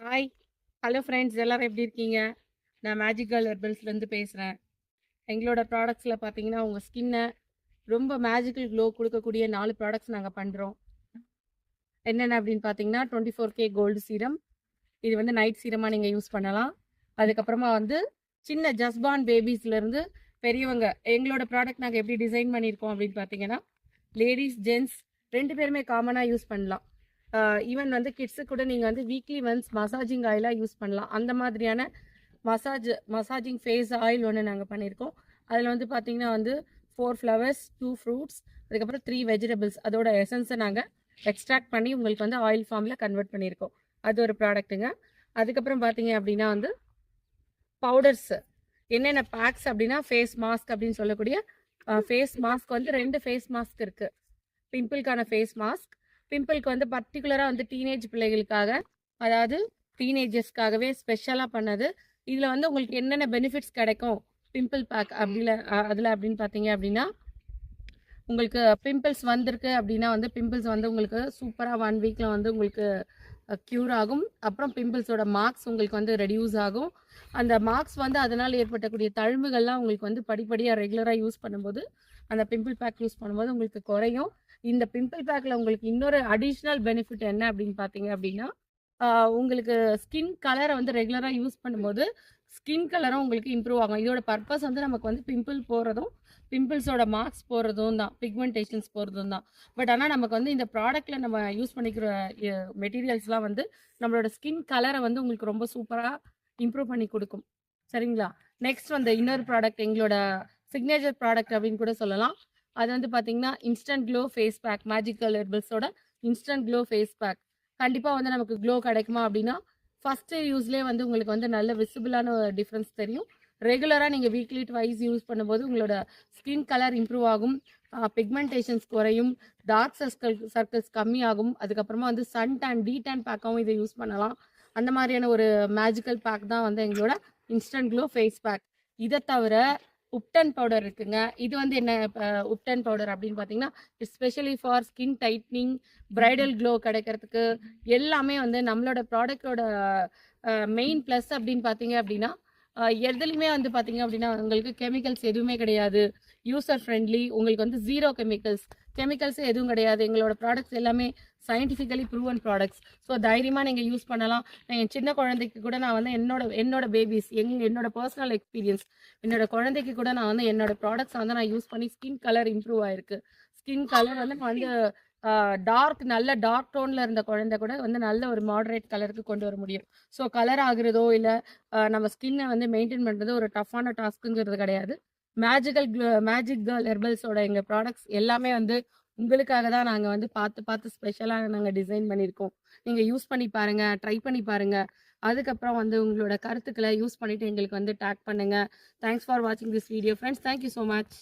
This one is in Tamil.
ஹாய் ஹலோ ஃப்ரெண்ட்ஸ் எல்லாரும் எப்படி இருக்கீங்க? நான் மேஜிக்கல் ஹெர்பல்ஸ்லேருந்து பேசுகிறேன். எங்களோட ப்ராடக்ட்ஸில் பார்த்தீங்கன்னா உங்கள் ஸ்கின்னை ரொம்ப மேஜிக்கல் க்ளோ கொடுக்கக்கூடிய 4 ப்ராடக்ட்ஸ் நாங்கள் பண்ணுறோம். என்னென்ன அப்படின்னு பார்த்தீங்கன்னா 24K கோல்டு சீரம். இது வந்து நைட் சீரமாக நீங்கள் யூஸ் பண்ணலாம். அதுக்கப்புறமா வந்து சின்ன ஜஸ்பான் பேபிஸ்லேருந்து பெரியவங்க எங்களோட ப்ராடக்ட் நாங்கள் எப்படி டிசைன் பண்ணியிருக்கோம் அப்படின்னு பார்த்தீங்கன்னா லேடிஸ் ஜென்ட்ஸ் 2 பேருமே காமனாக யூஸ் பண்ணலாம். ஈவன் வந்து கிட்ஸுக்கு கூட நீங்கள் வந்து வீக்லி ஒன்ஸ் மசாஜிங் ஆயிலாக யூஸ் பண்ணலாம். அந்த மாதிரியான மசாஜிங் ஃபேஸ் ஆயில் ஒன்று நாங்கள் பண்ணியிருக்கோம். அதில் வந்து பார்த்தீங்கன்னா வந்து 4 ஃப்ளவர்ஸ் 2 ஃப்ரூட்ஸ் அதுக்கப்புறம் 3 வெஜிடபிள்ஸ் அதோட எசன்ஸை நாங்கள் எக்ஸ்ட்ராக்ட் பண்ணி உங்களுக்கு வந்து ஆயில் ஃபார்மில் கன்வெர்ட் பண்ணியிருக்கோம். அது ஒரு ப்ராடக்ட்டுங்க. அதுக்கப்புறம் பார்த்தீங்க அப்படின்னா வந்து பவுடர்ஸ் என்னென்ன பேக்ஸ் அப்படின்னா ஃபேஸ் மாஸ்க் அப்படின்னு சொல்லக்கூடிய ஃபேஸ் மாஸ்க் வந்து 2 ஃபேஸ் மாஸ்க் இருக்குது. பிம்பிள்கான ஃபேஸ் மாஸ்க், பிம்பிளுக்கு வந்து பர்டிகுலராக வந்து டீனேஜ் பிள்ளைகளுக்காக, அதாவது டீனேஜர்ஸ்க்காகவே ஸ்பெஷலாக பண்ணது. இதில் வந்து உங்களுக்கு என்னென்ன பெனிஃபிட்ஸ் கிடைக்கும் பிம்பிள் பேக் அதில் அப்படின்னு பார்த்தீங்க அப்படின்னா, உங்களுக்கு பிம்பிள்ஸ் வந்திருக்கு அப்படின்னா வந்து பிம்பிள்ஸ் வந்து உங்களுக்கு சூப்பராக 1 வீக்கில் வந்து உங்களுக்கு க்யூர் ஆகும். அப்புறம் பிம்பிள்ஸோட மார்க்ஸ் உங்களுக்கு வந்து ரெடியூஸ் ஆகும். அந்த மார்க்ஸ் வந்து அதனால் ஏற்பட்டக்கூடிய தழும்புகள்லாம் உங்களுக்கு வந்து படிப்படியாக ரெகுலராக யூஸ் பண்ணும்போது அந்த பிம்பிள் பேக் யூஸ் பண்ணும்போது உங்களுக்கு குறையும். இந்த பிம்பிள் பேக்கில் உங்களுக்கு இன்னொரு அடிஷ்னல் பெனிஃபிட் என்ன அப்படின்னு பார்த்தீங்க அப்படின்னா, உங்களுக்கு ஸ்கின் கலரை வந்து ரெகுலராக யூஸ் பண்ணும்போது ஸ்கின் கலரும் உங்களுக்கு இம்ப்ரூவ் ஆகும். இதோட பர்பஸ் வந்து நமக்கு வந்து பிம்பிள் போகிறதும் பிம்பிள்ஸோட மார்க்ஸ் போகிறதும் தான், பிக்மெண்டேஷன்ஸ் போகிறதும் தான். பட் ஆனால் நமக்கு வந்து இந்த ப்ராடக்ட்டில் நம்ம யூஸ் பண்ணிக்கிற மெட்டீரியல்ஸ்லாம் வந்து நம்மளோட ஸ்கின் கலரை வந்து உங்களுக்கு ரொம்ப சூப்பராக இம்ப்ரூவ் பண்ணி கொடுக்கும். சரிங்களா? நெக்ஸ்ட் வந்து இன்னொரு ப்ராடக்ட் எங்களோட சிக்னேச்சர் ப்ராடக்ட் அப்படின்னு கூட சொல்லலாம். அது வந்து பார்த்தீங்கன்னா instant glow face pack, magical ஹெர்பல்ஸோட இன்ஸ்டன்ட் க்ளோ ஃபேஸ் பேக். கண்டிப்பாக வந்து நமக்கு க்ளோ கிடைக்குமா அப்படின்னா ஃபஸ்ட்டு யூஸ்லேயே வந்து உங்களுக்கு வந்து நல்ல விசிபிளான டிஃப்ரென்ஸ் தெரியும். ரெகுலராக நீங்கள் வீக்லி ட்வைஸ் யூஸ் பண்ணும்போது உங்களோட ஸ்கின் கலர் இம்ப்ரூவ் ஆகும், பிக்மெண்டேஷன்ஸ் குறையும், டார்க் சர்க்கிள்ஸ் கம்மியாகும். அதுக்கப்புறமா வந்து சன் டேன் டீடேன் பேக்காகவும் இதை யூஸ் பண்ணலாம். அந்த மாதிரியான ஒரு மேஜிக்கல் பேக் தான் வந்து எங்களோட இன்ஸ்டன்ட் க்ளோ ஃபேஸ் பேக். இதை தவிர உப்டன் பவுடர் இருக்குங்க. இது வந்து என்ன உப்டன் பவுடர் அப்படின்னு பார்த்தீங்கன்னா especially for skin tightening, bridal glow கிடைக்கிறதுக்கு எல்லாமே வந்து நம்மளோட ப்ராடக்டோட மெயின் ப்ளஸ் அப்படின்னு பார்த்தீங்க அப்படின்னா எதுலையுமே வந்து பார்த்தீங்க அப்படின்னா உங்களுக்கு கெமிக்கல்ஸ் எதுவுமே கிடையாது. யூசர் ஃப்ரெண்ட்லி, உங்களுக்கு வந்து ஜீரோ கெமிக்கல்ஸ் எதுவும் கிடையாது. எங்களோட ப்ராடக்ட்ஸ் எல்லாமே சயின்டிஃபிக்கலி ப்ரூவன் ப்ராடக்ட்ஸ். ஸோ தைரியமாக நீங்கள் யூஸ் பண்ணலாம். என் சின்ன குழந்தைக்கு கூட நான் வந்து என்னோட பேபிஸ் என்னோட பர்சனல் எக்ஸ்பீரியன்ஸ், என்னோட குழந்தைக்கு கூட நான் வந்து என்னோட ப்ராடக்ட்ஸ் வந்து நான் யூஸ் பண்ணி ஸ்கின் கலர் இம்ப்ரூவ் ஆயிருக்கு. ஸ்கின் கலர் வந்து நான் வந்து நல்ல டார்க் டோனில் இருந்த குழந்தை கூட வந்து நல்ல ஒரு மாடரேட் கலருக்கு கொண்டு வர முடியும். ஸோ கலர் ஆகுறதோ இல்லை நம்ம ஸ்கின்னை வந்து மெயின்டைன் பண்ணுறது ஒரு டஃப்பான டாஸ்க்குங்கிறது கிடையாது. மேஜிக் கேர்ள் ஹெர்பல்ஸோட எங்கள் ப்ராடக்ட்ஸ் எல்லாமே வந்து உங்களுக்காக தான் நாங்கள் வந்து பார்த்து ஸ்பெஷலாக நாங்கள் டிசைன் பண்ணியிருக்கோம். நீங்கள் யூஸ் பண்ணி பாருங்கள், ட்ரை பண்ணி பாருங்கள். அதுக்கப்புறம் வந்து உங்களோட கருத்துக்களை யூஸ் பண்ணிவிட்டு எங்களுக்கு வந்து டேக் பண்ணுங்கள். தேங்க்ஸ் ஃபார் வாட்சிங் this video friends. Thank you so much.